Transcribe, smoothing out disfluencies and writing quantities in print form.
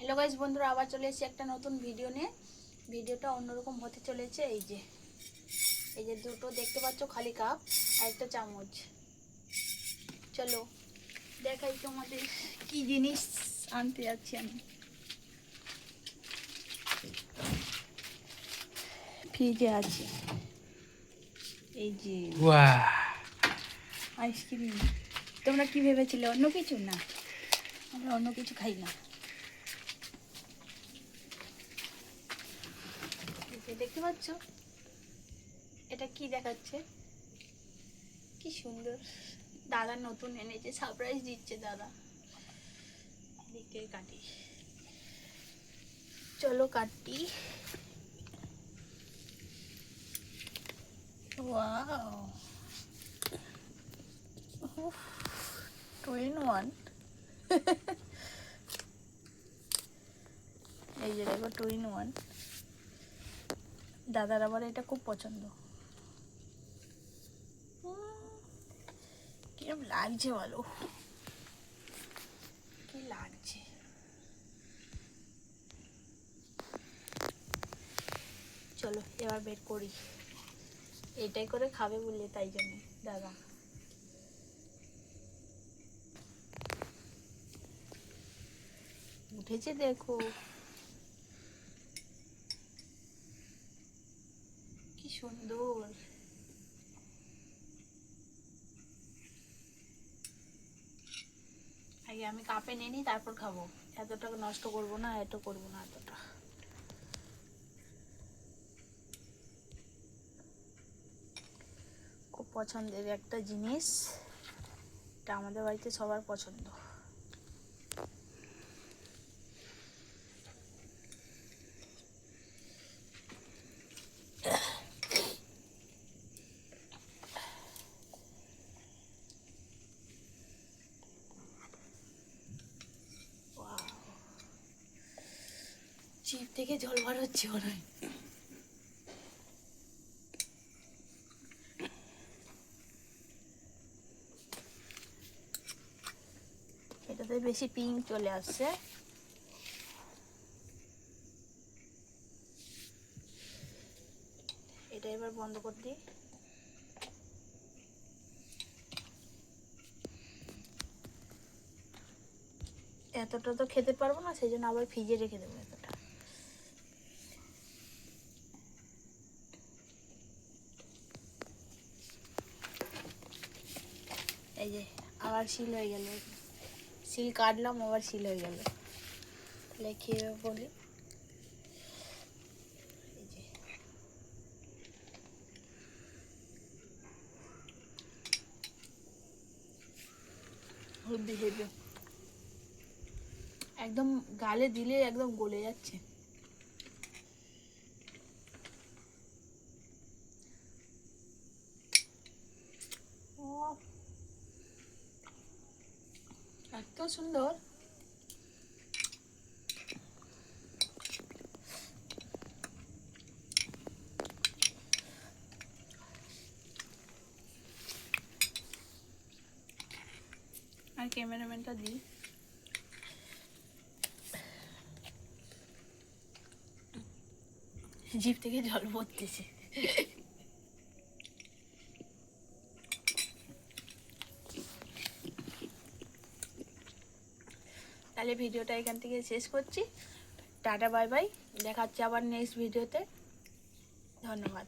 Hello guys বন্ধুরা, আবার চলে এসেছি একটা নতুন ভিডিও নিয়ে। ভিডিওটা অন্যরকম হতে চলেছে। এই যে দুটো দেখতে পাচ্ছ, খালি কাপ আর একটা চামচ। চলো দেখাই তোমাদের কি জিনিস আনতে যাচ্ছি আমি। ফ্রিজে আছে এই যে আইসক্রিম। তোমরা কি ভেবেছিলে অন্য কিছু? না, আমরা অন্য কিছু খাই না। দেখতে পাচ্ছ এটা কি দেখাচ্ছে? কি সুন্দর, দাদা নতুন এনেছে, সারপ্রাইজ দিচ্ছে দাদা। দিকে কাটি, চলো কাটি। Wow, 2 in 1। এই যে দেখো 2 in 1। দাদার আবার এটা খুব পছন্দ। কিরম লাগছে বলো, কি লাগছে? চলো এবার বের করি। এটাই করে খাবে বললে, তাই জন্য দাদা। উঠেছে দেখো, কি সুন্দর। আগে আমি কাপে নিয়ে নিই, তারপর খাবো। এতটা নষ্ট করবো না, করবো না এতটা। খুব পছন্দের একটা জিনিস, এটা আমাদের বাড়িতে সবার পছন্দ। জিভ থেকে জল বার হচ্ছে মনে হয়। এটাতে বেশি পিঙ্ক চলে আসছে। এটা এবার বন্ধ করে দিই। এতটা তো খেতে পারবো না, সেই জন্য আবার ফ্রিজে রেখে দেবো এতটা। এই যে আবার সিল হয়ে গেল, সিল কাটলাম আবার সিল হয়ে গেল। তাহলে খেয়ে বলি, হেভি হেভি, একদম গালে দিলে একদম গলে যাচ্ছে। এত সুন্দর। আর ক্যামেরাম্যানটা দিই। জিভ থেকে জল পড়তেছে। তাহলে ভিডিওটা এখান থেকে শেষ করছি। টাটা বাই বাই, দেখা হচ্ছে আবার নেক্সট ভিডিওতে। ধন্যবাদ।